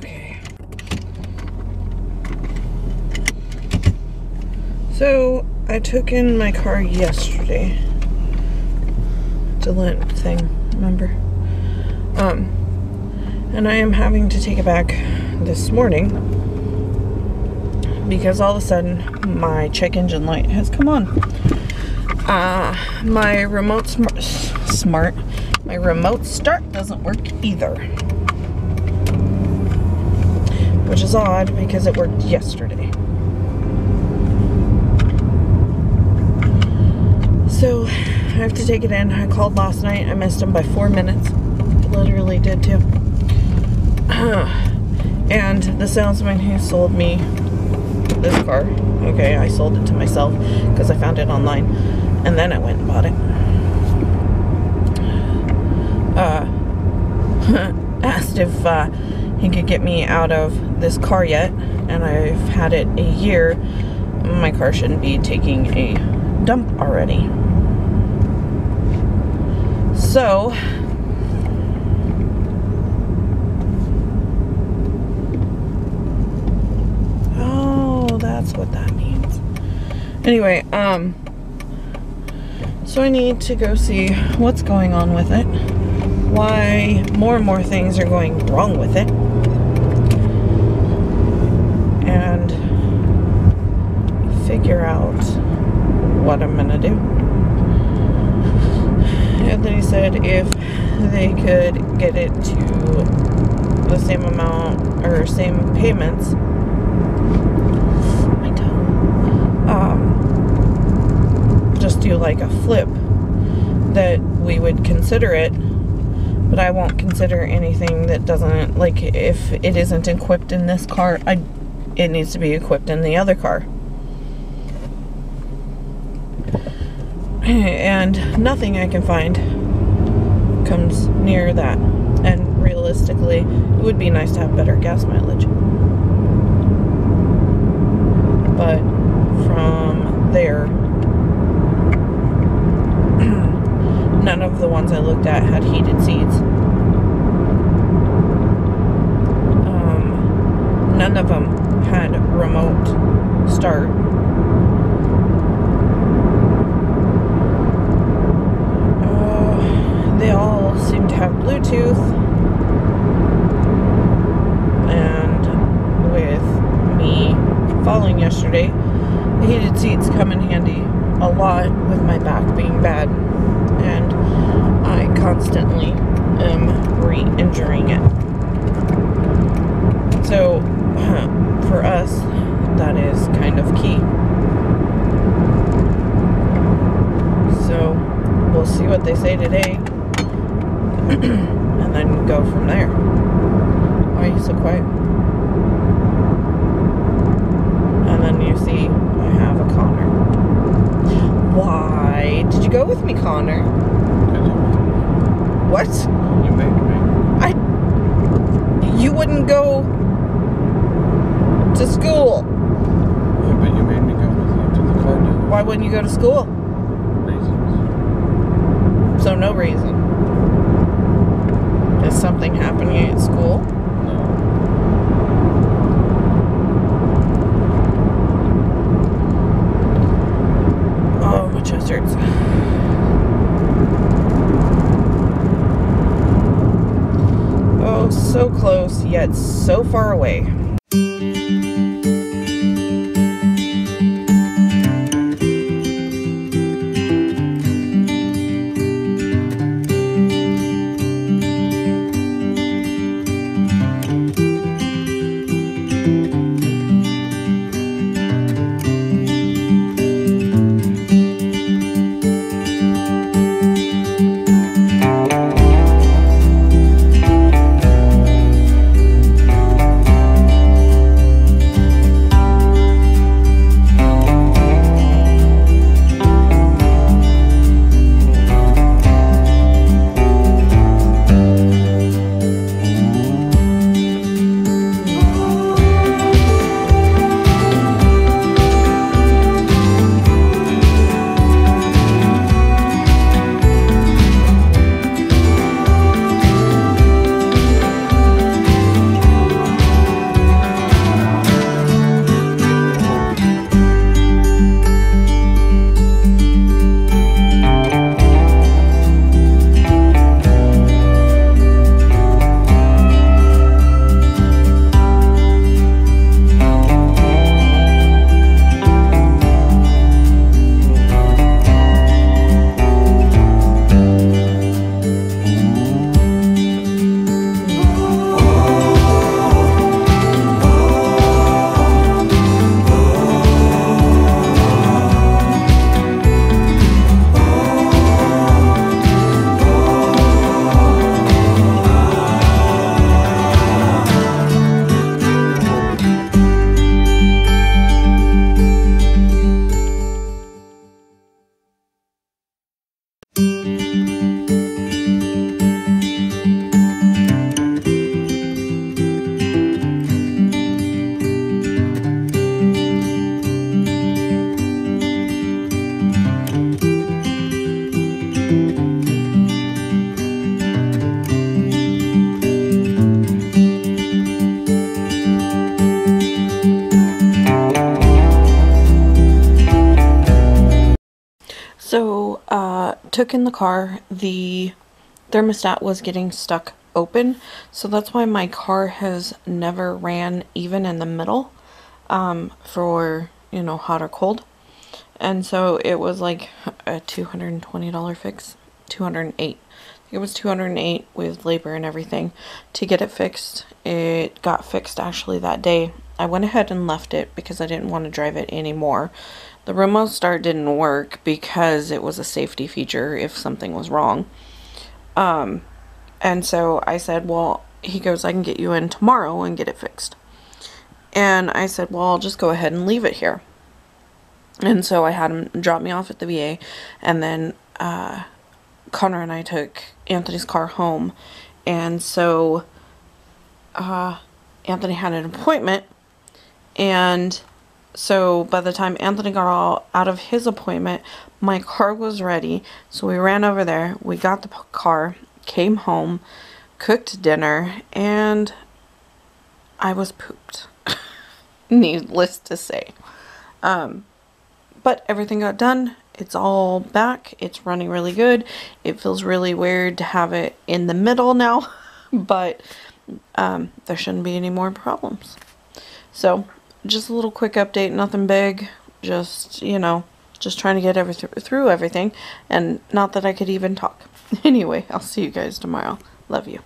Okay. So, I took in my car yesterday. The lint thing, remember? And I am having to take it back this morning because all of a sudden my check engine light has come on. My remote my remote start doesn't work either. Which is odd because it worked yesterday. So I have to take it in. I called last night. I missed him by 4 minutes. Literally did too. And the salesman who sold me this car, okay, I sold it to myself because I found it online, and then I went and bought it. Asked if he could get me out of this car yet, and I've had it a year. My car shouldn't be taking a dump already. So that's what that means. Anyway, so I need to go see what's going on with it, why more and more things are going wrong with it, and figure out what I'm gonna do. And then he said if they could get it to the same amount or same payments, just do like a flip, that we would consider it, but I won't consider anything that doesn't, like, if it isn't equipped in this car, it needs to be equipped in the other car. And nothing I can find comes near that. And realistically, it would be nice to have better gas mileage. But from there, none of the ones I looked at had heated seats. None of them had remote start. They all seem to have Bluetooth. And with me falling yesterday, the heated seats come in handy a lot with my back being bad, and I constantly am re-injuring it. So for us, that is kind of key. So we'll see what they say today and then go from there. Why are you so quiet? And then you see I have a Connor. Why did you go with me, Connor? What? You made me. You wouldn't go to school. Yeah, but you made me go with you to the car dealer. Why wouldn't you go to school? Reasons. So no reason. Is something happening at school? No. Oh, my chest hurts. Oh, so close, yet so far away. took in the car, the thermostat was getting stuck open, so that's why my car has never ran even in the middle for, you know, hot or cold. And so it was like a $220 fix. 208. It was 208 with labor and everything to get it fixed. It got fixed actually that day. I went ahead and left it because I didn't want to drive it anymore. The remote start didn't work because it was a safety feature if something was wrong. And so I said, well, he goes, I can get you in tomorrow and get it fixed. And I said, well, I'll just go ahead and leave it here. And so I had him drop me off at the VA, and then Connor and I took Anthony's car home. And so Anthony had an appointment, and so by the time Anthony got all out of his appointment, my car was ready. So we ran over there, we got the car, came home, cooked dinner, and I was pooped. Needless to say. But everything got done. It's all back. It's running really good. It feels really weird to have it in the middle now, but there shouldn't be any more problems. So just a little quick update, nothing big, just, you know, just trying to get through everything, and not that I could even talk. Anyway, I'll see you guys tomorrow. Love you.